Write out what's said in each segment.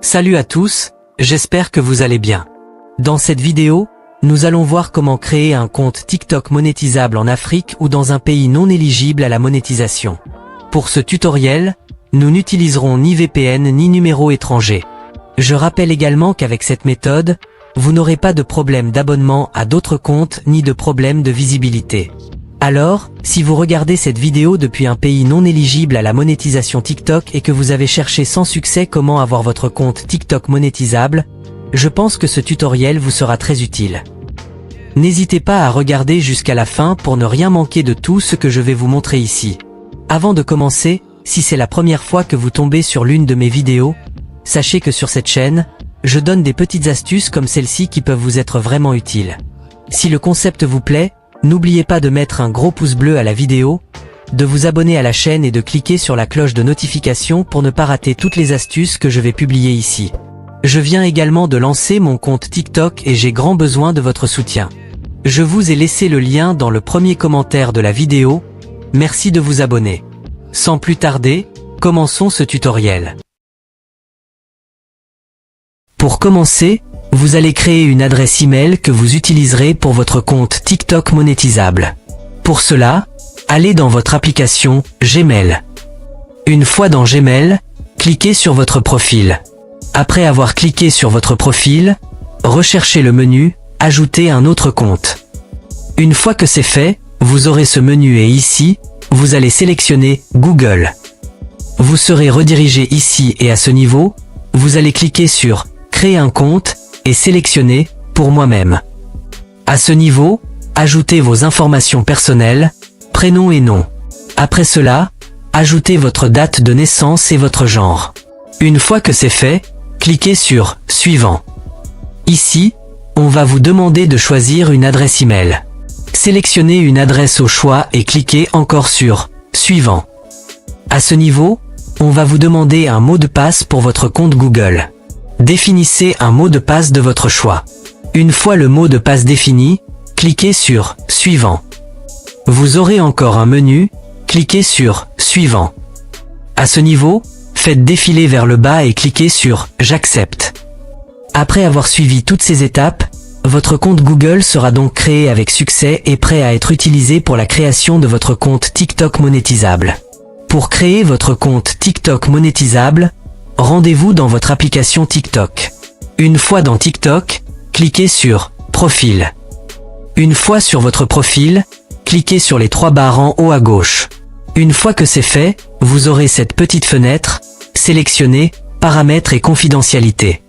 Salut à tous, j'espère que vous allez bien. Dans cette vidéo, nous allons voir comment créer un compte TikTok monétisable en Afrique ou dans un pays non éligible à la monétisation. Pour ce tutoriel, nous n'utiliserons ni VPN ni numéro étranger. Je rappelle également qu'avec cette méthode, vous n'aurez pas de problème d'abonnement à d'autres comptes ni de problème de visibilité. Alors, si vous regardez cette vidéo depuis un pays non éligible à la monétisation TikTok et que vous avez cherché sans succès comment avoir votre compte TikTok monétisable, je pense que ce tutoriel vous sera très utile. N'hésitez pas à regarder jusqu'à la fin pour ne rien manquer de tout ce que je vais vous montrer ici. Avant de commencer, si c'est la première fois que vous tombez sur l'une de mes vidéos, sachez que sur cette chaîne, je donne des petites astuces comme celle-ci qui peuvent vous être vraiment utiles. Si le concept vous plaît, n'oubliez pas de mettre un gros pouce bleu à la vidéo, de vous abonner à la chaîne et de cliquer sur la cloche de notification pour ne pas rater toutes les astuces que je vais publier ici. Je viens également de lancer mon compte TikTok et j'ai grand besoin de votre soutien. Je vous ai laissé le lien dans le premier commentaire de la vidéo, merci de vous abonner. Sans plus tarder, commençons ce tutoriel. Pour commencer, vous allez créer une adresse email que vous utiliserez pour votre compte TikTok monétisable. Pour cela, allez dans votre application Gmail. Une fois dans Gmail, cliquez sur votre profil. Après avoir cliqué sur votre profil, recherchez le menu « Ajouter un autre compte ». Une fois que c'est fait, vous aurez ce menu et ici, vous allez sélectionner « Google ». Vous serez redirigé ici et à ce niveau, vous allez cliquer sur « Créer un compte » et sélectionner « Pour moi-même ». À ce niveau, ajoutez vos informations personnelles, prénom et nom. Après cela, ajoutez votre date de naissance et votre genre. Une fois que c'est fait, cliquez sur « Suivant ». Ici, on va vous demander de choisir une adresse email. Sélectionnez une adresse au choix et cliquez encore sur « Suivant ». À ce niveau, on va vous demander un mot de passe pour votre compte Google. Définissez un mot de passe de votre choix. Une fois le mot de passe défini, cliquez sur « Suivant ». Vous aurez encore un menu, cliquez sur « Suivant ». À ce niveau, faites défiler vers le bas et cliquez sur « J'accepte ». Après avoir suivi toutes ces étapes, votre compte Google sera donc créé avec succès et prêt à être utilisé pour la création de votre compte TikTok monétisable. Pour créer votre compte TikTok monétisable, rendez-vous dans votre application TikTok. Une fois dans TikTok, cliquez sur « Profil ». Une fois sur votre profil, cliquez sur les 3 barres en haut à gauche. Une fois que c'est fait, vous aurez cette petite fenêtre, sélectionnez « Paramètres et confidentialité ».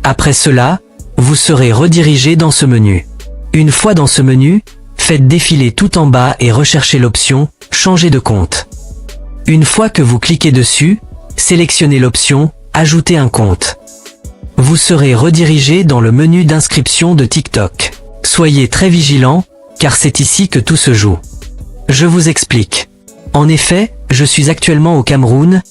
Après cela, vous serez redirigé dans ce menu. Une fois dans ce menu, faites défiler tout en bas et recherchez l'option « Changer de compte ». Une fois que vous cliquez dessus, sélectionnez l'option « Ajouter un compte ». Vous serez redirigé dans le menu d'inscription de TikTok. Soyez très vigilant, car c'est ici que tout se joue. Je vous explique. En effet, je suis actuellement au Cameroun,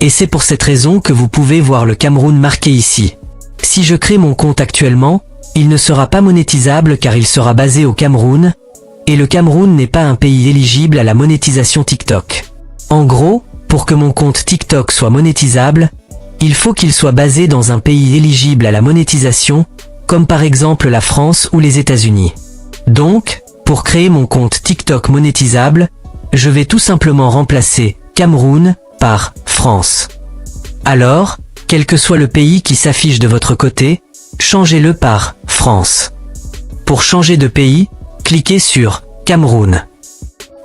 et c'est pour cette raison que vous pouvez voir le Cameroun marqué ici. Si je crée mon compte actuellement, il ne sera pas monétisable car il sera basé au Cameroun, et le Cameroun n'est pas un pays éligible à la monétisation TikTok. En gros, pour que mon compte TikTok soit monétisable, il faut qu'il soit basé dans un pays éligible à la monétisation, comme par exemple la France ou les États-Unis. Donc, pour créer mon compte TikTok monétisable, je vais tout simplement remplacer Cameroun par France. Alors, quel que soit le pays qui s'affiche de votre côté, changez-le par France. Pour changer de pays, cliquez sur Cameroun.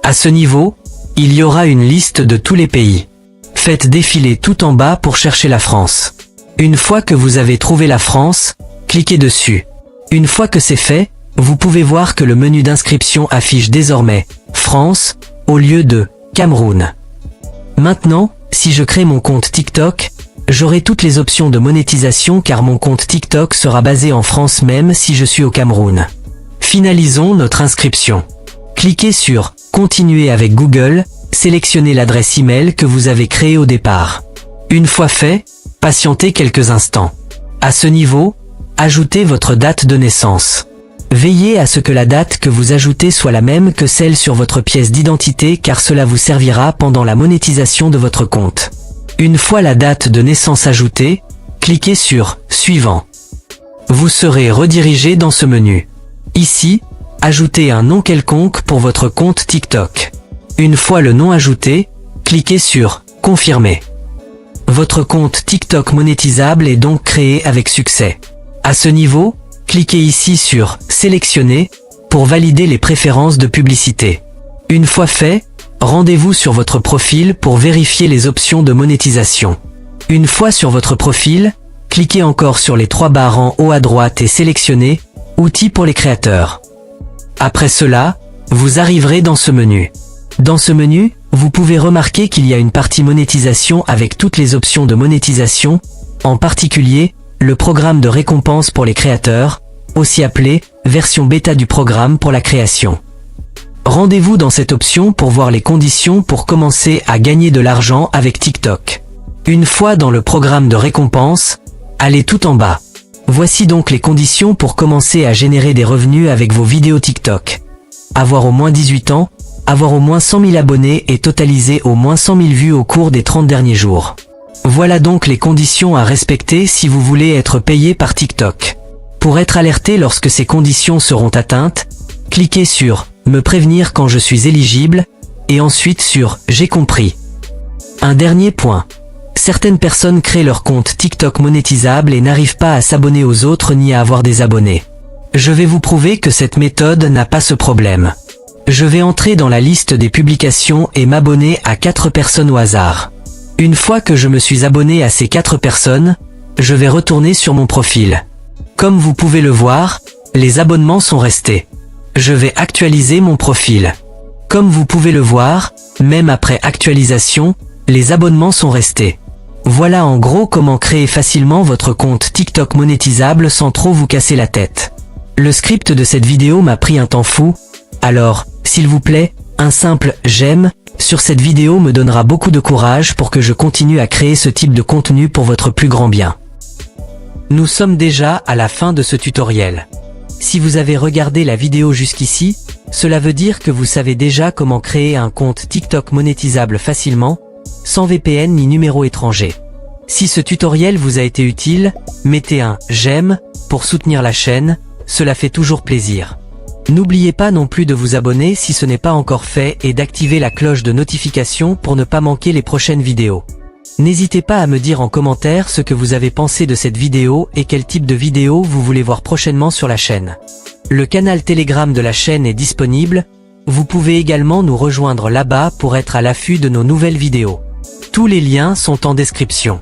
À ce niveau, il y aura une liste de tous les pays. Faites défiler tout en bas pour chercher la France. Une fois que vous avez trouvé la France, cliquez dessus. Une fois que c'est fait, vous pouvez voir que le menu d'inscription affiche désormais France au lieu de Cameroun. Maintenant, si je crée mon compte TikTok, j'aurai toutes les options de monétisation car mon compte TikTok sera basé en France même si je suis au Cameroun. Finalisons notre inscription. Cliquez sur « Continuer avec Google », sélectionnez l'adresse email que vous avez créée au départ. Une fois fait, patientez quelques instants. À ce niveau, ajoutez votre date de naissance. Veillez à ce que la date que vous ajoutez soit la même que celle sur votre pièce d'identité car cela vous servira pendant la monétisation de votre compte. Une fois la date de naissance ajoutée, cliquez sur « Suivant ». Vous serez redirigé dans ce menu. Ici, ajoutez un nom quelconque pour votre compte TikTok. Une fois le nom ajouté, cliquez sur « Confirmer ». Votre compte TikTok monétisable est donc créé avec succès. À ce niveau, cliquez ici sur « Sélectionner » pour valider les préférences de publicité. Une fois fait, rendez-vous sur votre profil pour vérifier les options de monétisation. Une fois sur votre profil, cliquez encore sur les 3 barres en haut à droite et sélectionnez « Outils pour les créateurs ». Après cela, vous arriverez dans ce menu. Dans ce menu, vous pouvez remarquer qu'il y a une partie monétisation avec toutes les options de monétisation, en particulier, le programme de récompense pour les créateurs, aussi appelé version bêta du programme pour la création. Rendez-vous dans cette option pour voir les conditions pour commencer à gagner de l'argent avec TikTok. Une fois dans le programme de récompense, allez tout en bas. Voici donc les conditions pour commencer à générer des revenus avec vos vidéos TikTok. Avoir au moins 18 ans, avoir au moins 100 000 abonnés et totaliser au moins 100 000 vues au cours des 30 derniers jours. Voilà donc les conditions à respecter si vous voulez être payé par TikTok. Pour être alerté lorsque ces conditions seront atteintes, cliquez sur « Me prévenir quand je suis éligible » et ensuite sur « J'ai compris ». Un dernier point. Certaines personnes créent leur compte TikTok monétisable et n'arrivent pas à s'abonner aux autres ni à avoir des abonnés. Je vais vous prouver que cette méthode n'a pas ce problème. Je vais entrer dans la liste des publications et m'abonner à 4 personnes au hasard. Une fois que je me suis abonné à ces 4 personnes, je vais retourner sur mon profil. Comme vous pouvez le voir, les abonnements sont restés. Je vais actualiser mon profil. Comme vous pouvez le voir, même après actualisation, les abonnements sont restés. Voilà en gros comment créer facilement votre compte TikTok monétisable sans trop vous casser la tête. Le script de cette vidéo m'a pris un temps fou, alors, s'il vous plaît, un simple « j'aime » sur cette vidéo me donnera beaucoup de courage pour que je continue à créer ce type de contenu pour votre plus grand bien. Nous sommes déjà à la fin de ce tutoriel. Si vous avez regardé la vidéo jusqu'ici, cela veut dire que vous savez déjà comment créer un compte TikTok monétisable facilement, sans VPN ni numéro étranger. Si ce tutoriel vous a été utile, mettez un « j'aime » pour soutenir la chaîne, cela fait toujours plaisir. N'oubliez pas non plus de vous abonner si ce n'est pas encore fait et d'activer la cloche de notification pour ne pas manquer les prochaines vidéos. N'hésitez pas à me dire en commentaire ce que vous avez pensé de cette vidéo et quel type de vidéo vous voulez voir prochainement sur la chaîne. Le canal Telegram de la chaîne est disponible, vous pouvez également nous rejoindre là-bas pour être à l'affût de nos nouvelles vidéos. Tous les liens sont en description.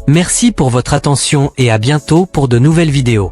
Merci pour votre attention et à bientôt pour de nouvelles vidéos.